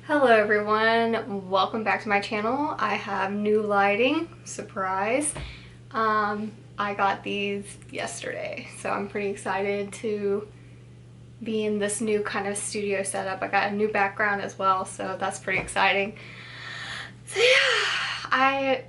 Hello everyone, welcome back to my channel. I have new lighting, surprise. I got these yesterday, so I'm pretty excited to be in this new kind of studio setup. I got a new background as well, so that's pretty exciting. So yeah, I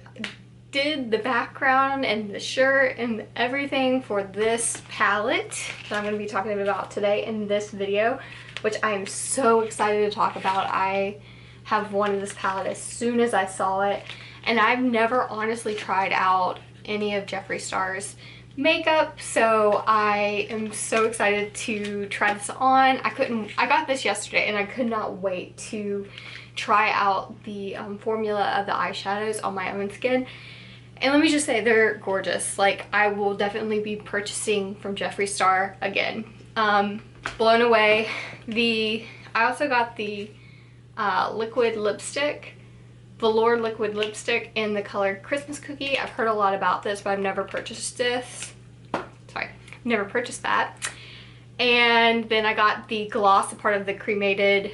did the background and the shirt and everything for this palette that I'm going to be talking about today in this video, which I am so excited to talk about. I have wanted this palette as soon as I saw it, and I've never honestly tried out any of Jeffree Star's makeup, so I am so excited to try this on. I got this yesterday and I could not wait to try out the formula of the eyeshadows on my own skin. And let me just say, they're gorgeous. Like, I will definitely be purchasing from Jeffree Star again. Blown away. I also got the liquid lipstick, velour liquid lipstick in the color Christmas Cookie. I've heard a lot about this, but I've never purchased this. Sorry, never purchased that. And then I got the gloss, a part of the cremated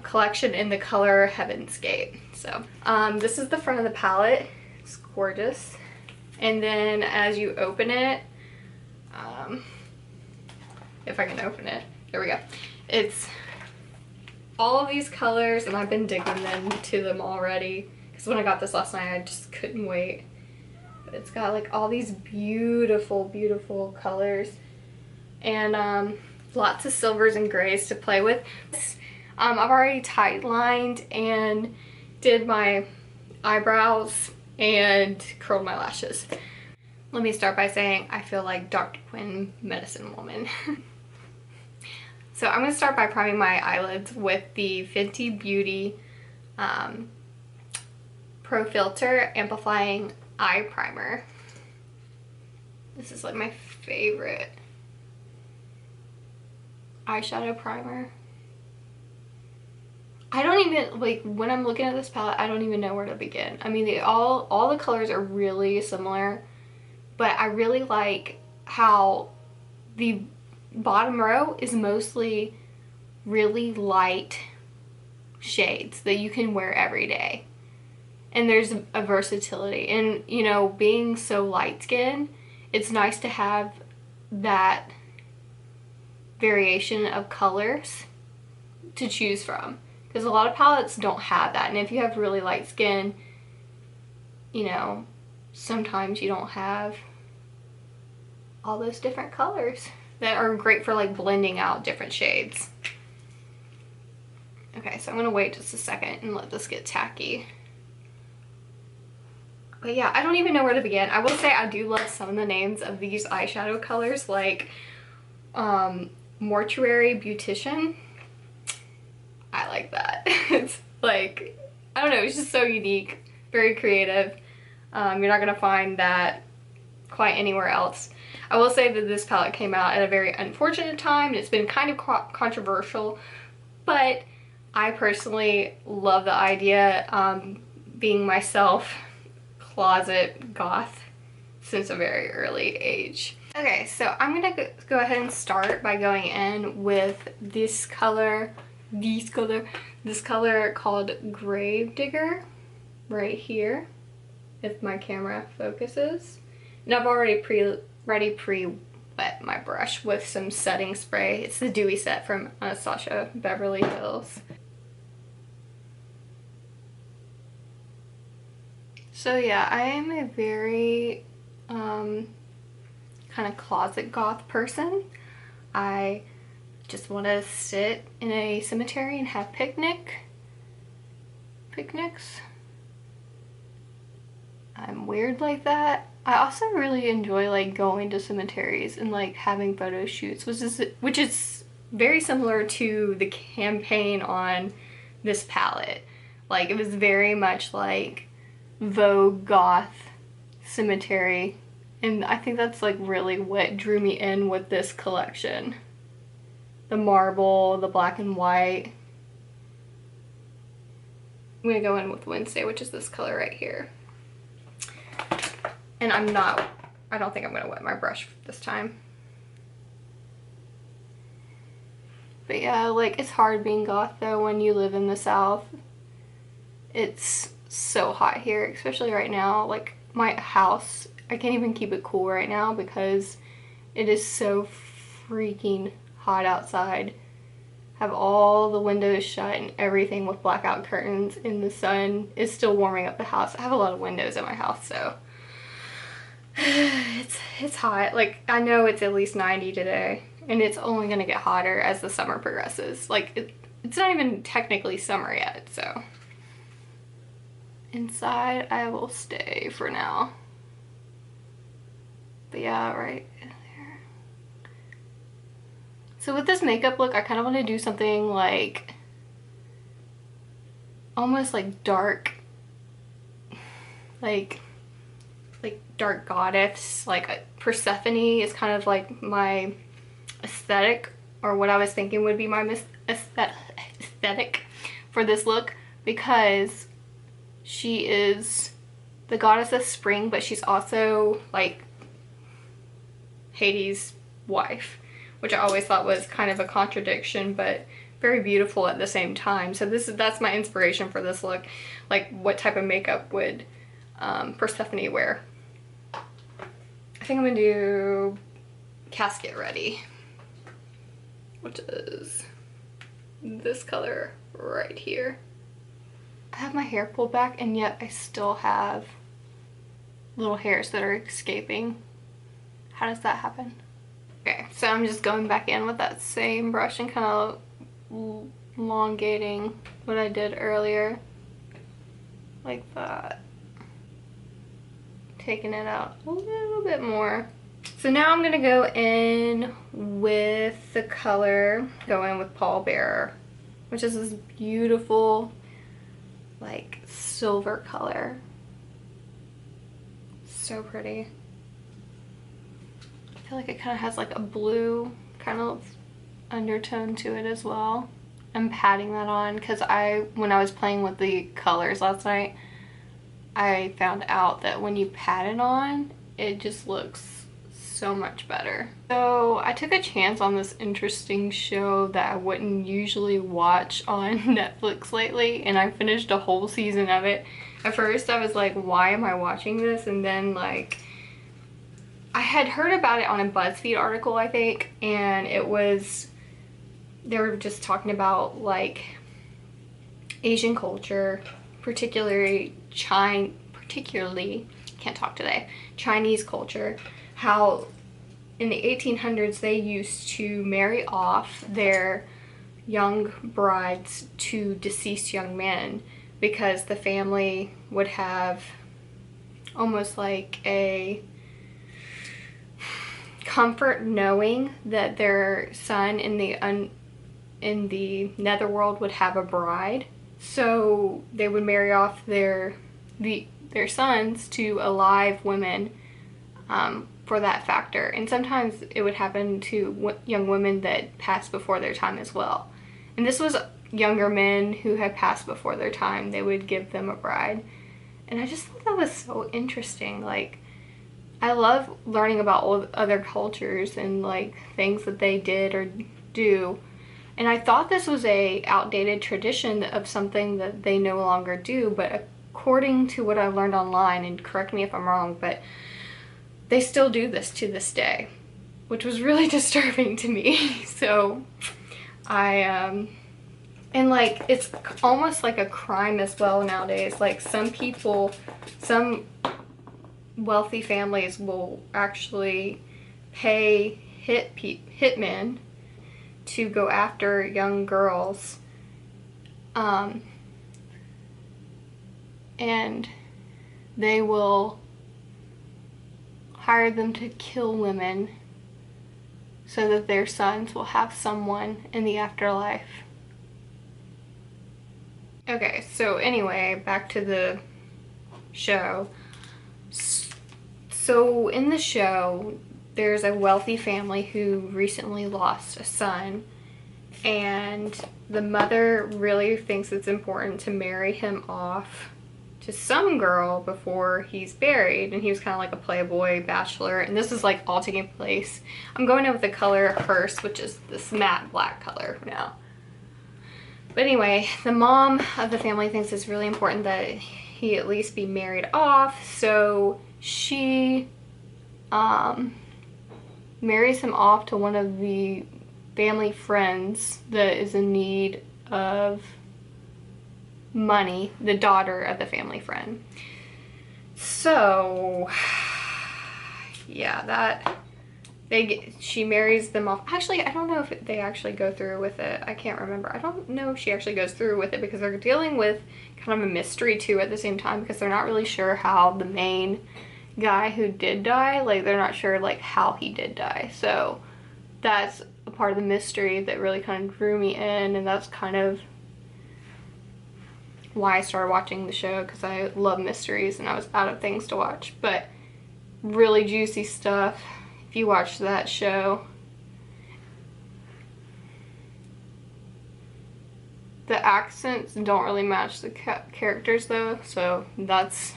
collection in the color Heaven's Gate. So this is the front of the palette. It's gorgeous. And then as you open it, if I can open it, there we go. It's all of these colors, and I've been digging into them already because when I got this last night I just couldn't wait. But it's got like all these beautiful, beautiful colors, and lots of silvers and grays to play with. I've already tight lined and did my eyebrows and curled my lashes. Let me start by saying I feel like Dr. Quinn Medicine Woman. So I'm going to start by priming my eyelids with the Fenty Beauty Pro Filter Amplifying Eye Primer. This is like my favorite eyeshadow primer. I don't even, like, when I'm looking at this palette, I don't even know where to begin. I mean, all the colors are really similar, but I really like how the bottom row is mostly really light shades that you can wear every day. And there's a versatility. And, you know, being so light skinned, it's nice to have that variation of colors to choose from. Because a lot of palettes don't have that. And if you have really light skin, you know, sometimes you don't have all those different colors that are great for like blending out different shades. Okay, so I'm gonna wait just a second and let this get tacky. But yeah, I don't even know where to begin. I will say I do love some of the names of these eyeshadow colors, like Mortuary Beautician. I like that. It's like, I don't know, it's just so unique, very creative. You're not gonna find that quite anywhere else. I will say that this palette came out at a very unfortunate time, and it's been kind of controversial, but I personally love the idea, being myself, closet goth since a very early age. Okay, so I'm gonna go ahead and start by going in with this color called Gravedigger right here, if my camera focuses. And I've already pre-wet my brush with some setting spray. It's the Dewy Set from Anastasia Beverly Hills. So yeah, I am a very kind of closet goth person. I just want to sit in a cemetery and have picnics. I'm weird like that. I also really enjoy like going to cemeteries and like having photo shoots, which is very similar to the campaign on this palette. Like, it was very much like Vogue goth cemetery, and I think that's like really what drew me in with this collection. The marble, the black and white. I'm gonna go in with Wednesday, which is this color right here. And I don't think I'm gonna wet my brush this time. But yeah, like, it's hard being goth though when you live in the South. It's so hot here, especially right now. Like, my house, I can't even keep it cool right now because it is so freaking hot outside. Have all the windows shut and everything with blackout curtains, and the sun is still warming up the house. I have a lot of windows in my house, so it's hot. Like, I know it's at least 90 today, and it's only gonna get hotter as the summer progresses. Like, it's not even technically summer yet, so. Inside, I will stay for now. But yeah, right there. So with this makeup look, I kind of want to do something like, almost like dark, like dark goddess. Like Persephone is kind of like my aesthetic, or what I was thinking would be my aesthetic for this look, because she is the goddess of spring, but she's also like Hades' wife, which I always thought was kind of a contradiction, but very beautiful at the same time. So that's my inspiration for this look. Like, what type of makeup would Persephone wear? I think I'm gonna do Casket Ready, which is this color right here. I have my hair pulled back, and yet I still have little hairs that are escaping. How does that happen? Okay, so I'm just going back in with that same brush and kind of elongating what I did earlier, like that. Taking it out a little bit more. So now I'm gonna go in with the color, go in with Pallbearer, which is this beautiful, like, silver color. So pretty. I feel like it kind of has like a blue kind of undertone to it as well. I'm patting that on because when I was playing with the colors last night, I found out that when you pat it on, it just looks so much better. So I took a chance on this interesting show that I wouldn't usually watch on Netflix lately, and I finished a whole season of it. At first I was like, why am I watching this? And then, like, I had heard about it on a BuzzFeed article, I think, and they were just talking about, like, Asian culture, particularly Chinese culture, how in the 1800s they used to marry off their young brides to deceased young men, because the family would have almost like a comfort knowing that their son in the netherworld would have a bride. So they would marry off their sons to alive women for that factor. And sometimes it would happen to young women that passed before their time as well. And this was younger men who had passed before their time. They would give them a bride. And I just thought that was so interesting. Like, I love learning about all other cultures and, like, things that they did or do. And I thought this was a outdated tradition of something that they no longer do, but according to what I learned online, and correct me if I'm wrong, but they still do this to this day, which was really disturbing to me. So and like, it's almost like a crime as well nowadays. Like, some wealthy families will actually pay hitmen to go after young girls, and they will hire them to kill women so that their sons will have someone in the afterlife. Okay, so anyway, back to the show. So in the show, there's a wealthy family who recently lost a son, and the mother really thinks it's important to marry him off to some girl before he's buried, and he was kind of like a playboy bachelor, and this is like all taking place. I'm going in with the color first, which is this matte black color now. But anyway, the mom of the family thinks it's really important that he at least be married off, so she marries him off to one of the family friends that is in need of money, the daughter of the family friend. So yeah, she marries them off. Actually, I don't know if they actually go through with it. I can't remember. I don't know if she actually goes through with it, because they're dealing with kind of a mystery too at the same time, because they're not really sure how the main guy who did die, like they're not sure like how he did die. So that's a part of the mystery that really kind of drew me in, and that's kind of why I started watching the show, because I love mysteries and I was out of things to watch. But really juicy stuff if you watch that show. The accents don't really match the characters though, so that's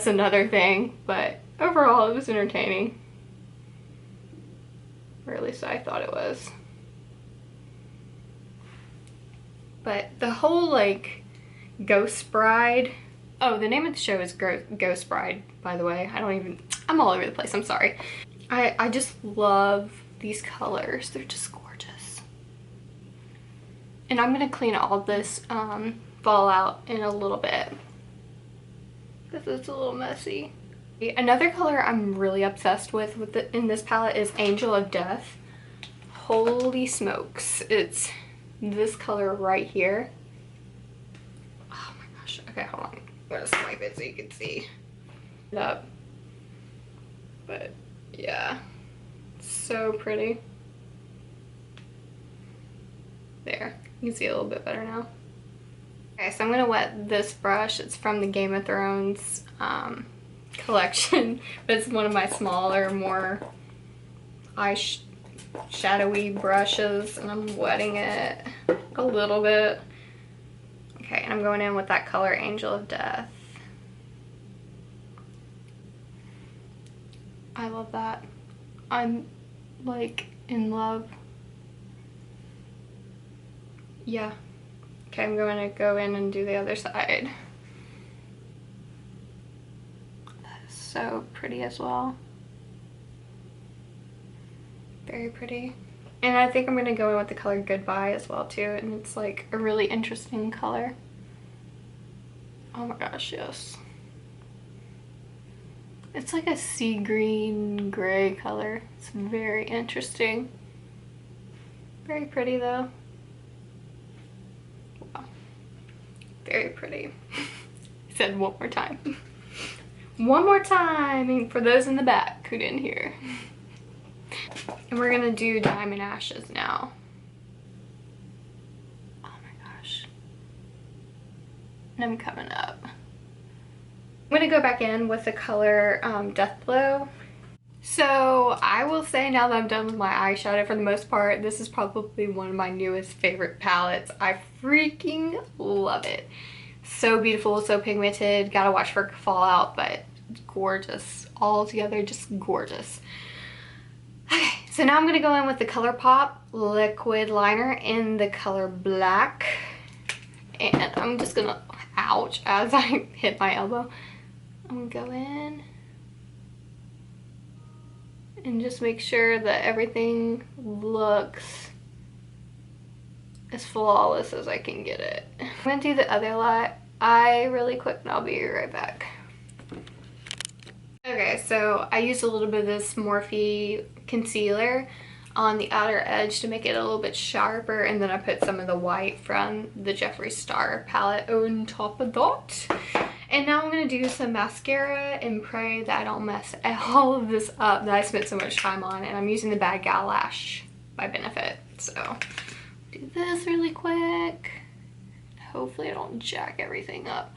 another thing, but overall it was entertaining. Or at least I thought it was. But the whole like Ghost Bride, oh, the name of the show is Ghost Bride, by the way. I'm all over the place, I'm sorry. I just love these colors. They're just gorgeous. And I'm gonna clean all this fallout in a little bit, because it's a little messy. Another color I'm really obsessed with in this palette is Angel of Death. Holy smokes, it's this color right here. Oh my gosh. Okay, hold on. I'm gonna swipe it so you can see it up. But yeah, so pretty. There, you can see a little bit better now. Okay, so I'm gonna wet this brush. It's from the Game of Thrones collection, but it's one of my smaller, more eyeshadowy brushes, and I'm wetting it a little bit. Okay, and I'm going in with that color Angel of Death. I love that. I'm like in love. Yeah. Okay, I'm going to go in and do the other side. That's so pretty as well. Very pretty. And I think I'm going to go in with the color Goodbye as well too, and it's like a really interesting color. Oh my gosh, yes. It's like a sea green gray color. It's very interesting. Very pretty though. Wow. Very pretty. I said one more time. One more time for those in the back who didn't hear. And we're gonna do Diamond Ashes now. Oh my gosh. And I'm coming up. I'm gonna go back in with the color Deathblow. So I will say, now that I'm done with my eyeshadow for the most part, this is probably one of my newest favorite palettes. I freaking love it. So beautiful, so pigmented. Gotta watch for fallout, but gorgeous. All together, just gorgeous. Okay, so now I'm gonna go in with the ColourPop liquid liner in the color Black. And I'm just gonna, ouch, as I hit my elbow. I'm gonna go in and just make sure that everything looks as flawless as I can get it. I'm gonna do the other eye really quick and I'll be right back. Okay, so I used a little bit of this Morphe concealer on the outer edge to make it a little bit sharper, and then I put some of the white from the Jeffree Star palette on top of that. And now I'm going to do some mascara and pray that I don't mess all of this up that I spent so much time on. And I'm using the Bad Gal Lash by Benefit. So do this really quick. Hopefully I don't jack everything up.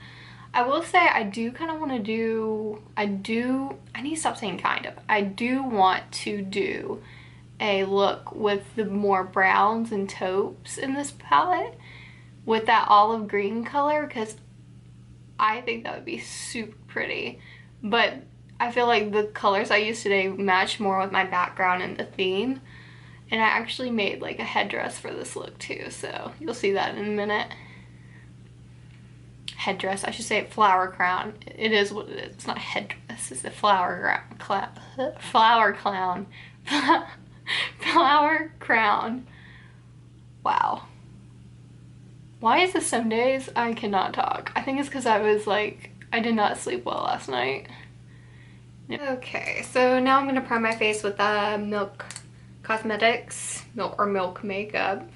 I will say I do kind of want to do, I need to stop saying kind of. I do want to do a look with the more browns and taupes in this palette with that olive green color, because I think that would be super pretty, but I feel like the colors I used today match more with my background and the theme. And I actually made like a headdress for this look too, so you'll see that in a minute. Headdress, I should say flower crown. It is what it is. It's not a headdress, it's a flower clown. Flower clown. Flower crown. Wow. Why is this some days I cannot talk? I think it's because I did not sleep well last night. Okay, so now I'm going to prime my face with Milk Cosmetics, Milk Makeup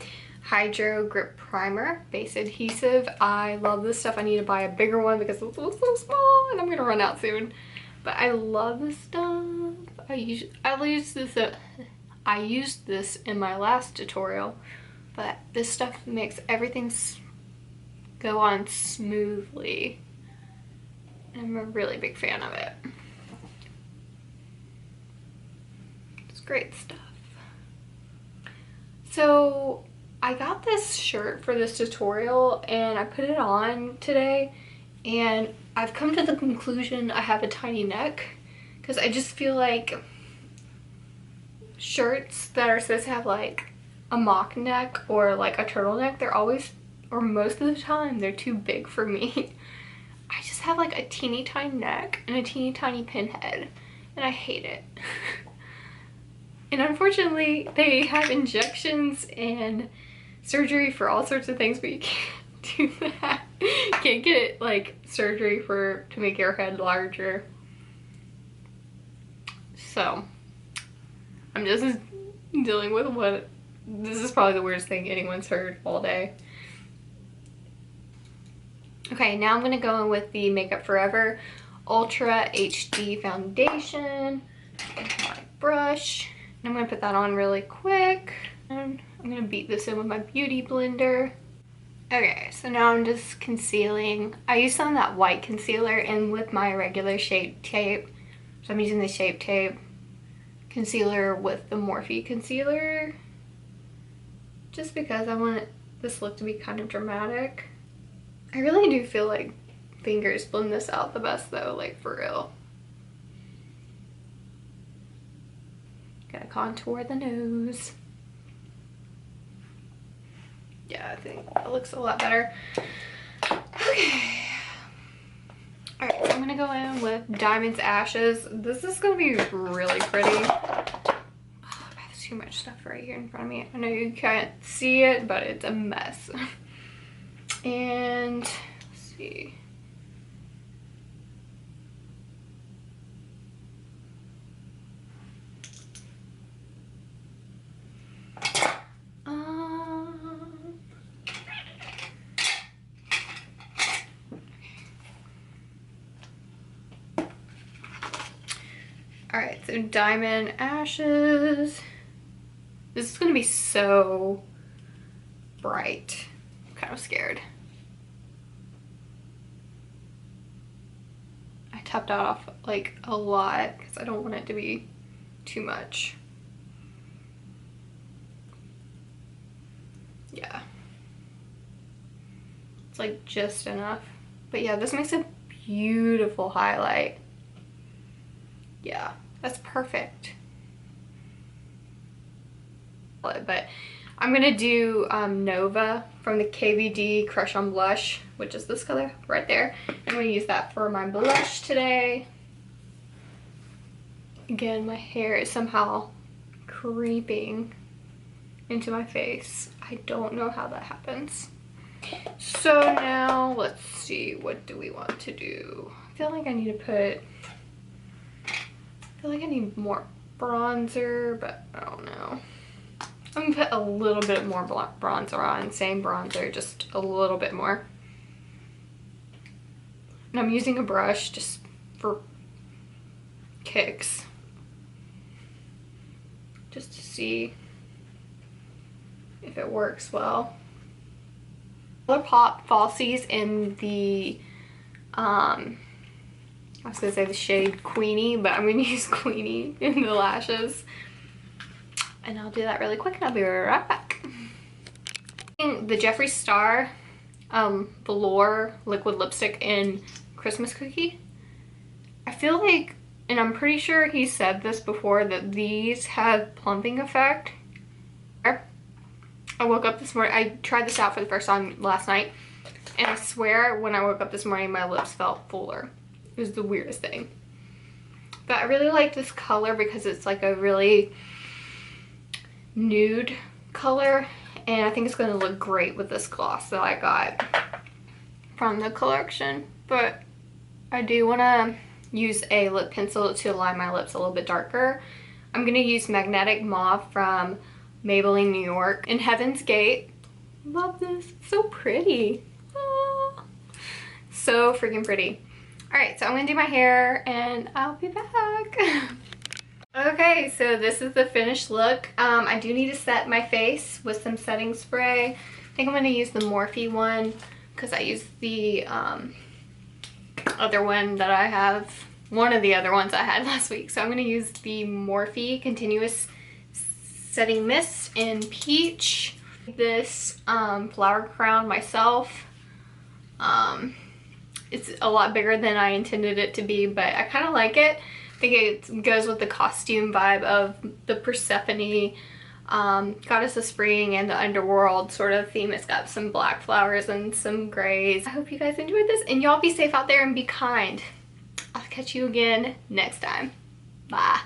Hydro Grip Primer Base Adhesive. I love this stuff. I need to buy a bigger one because it's so small and I'm going to run out soon. But I love this stuff. I used this in my last tutorial, but this stuff makes everything go on smoothly. I'm a really big fan of it. It's great stuff. So I got this shirt for this tutorial and I put it on today and I've come to the conclusion I have a tiny neck because I just feel like shirts that are supposed to have like a mock neck or like a turtleneck, they're always, or most of the time, they're too big for me. I just have like a teeny tiny neck and a teeny tiny pinhead and I hate it. And unfortunately, they have injections and surgery for all sorts of things, but you can't do that. You can't get like surgery to make your head larger. So I'm just dealing with this is probably the weirdest thing anyone's heard all day. Okay, now I'm gonna go in with the Makeup Forever Ultra HD Foundation. My brush. And I'm gonna put that on really quick. And I'm gonna beat this in with my beauty blender. Okay, so now I'm just concealing. I used some of that white concealer in with my regular Shape Tape. So I'm using the Shape Tape concealer with the Morphe concealer. Just because I want this look to be kind of dramatic. I really do feel like fingers blend this out the best though, like for real. Gotta contour the nose. Yeah, I think that looks a lot better. Okay. Alright, so I'm gonna go in with Diamonds Ashes. This is gonna be really pretty. Oh, I have too much stuff right here in front of me. I know you can't see it, but it's a mess. And let's see. Alright, so Diamond Ashes. This is gonna be so bright. I'm kind of scared. I tapped that off like a lot because I don't want it to be too much. Yeah. It's like just enough. But yeah, this makes a beautiful highlight. Yeah, that's perfect. But I'm gonna do Nova from the KVD Crush on Blush, which is this color right there. I'm gonna use that for my blush today. Again, my hair is somehow creeping into my face. I don't know how that happens. So now let's see, what do we want to do? I feel like I need to put, I feel like I need more bronzer, but I don't know. I'm gonna put a little bit more bronzer on, same bronzer, just a little bit more. And I'm using a brush just for kicks, just to if it works well. ColourPop Falsies in the, I was gonna say the shade Queenie, but I'm gonna use Queenie in the lashes. And I'll do that really quick and I'll be right back. The Jeffree Star velour liquid lipstick in Christmas Cookie. I feel like, and I'm pretty sure he said this before, that these have plumping effect. I woke up this morning, I tried this out for the first time last night, and I swear when I woke up this morning my lips felt fuller. It was the weirdest thing. But I really like this color because it's like a really nude color, and I think it's going to look great with this gloss that I got from the collection. But I do want to use a lip pencil to line my lips a little bit darker. I'm going to use Magnetic Mauve from Maybelline New York in Heaven's Gate. Love this. So pretty. Oh, so freaking pretty. Alright, so I'm going to do my hair and I'll be back. Okay, so this is the finished look. I do need to set my face with some setting spray. I think I'm going to use the Morphe one because I used the other one that I have, one of the other ones I had last week. So I'm going to use the Morphe Continuous Setting Mist in Peach. This flower crown myself. It's a lot bigger than I intended it to be, but I kind of like it. I think it goes with the costume vibe of the Persephone, Goddess of Spring and the Underworld sort of theme. It's got some black flowers and some grays. I hope you guys enjoyed this, and y'all be safe out there and be kind. I'll catch you again next time. Bye.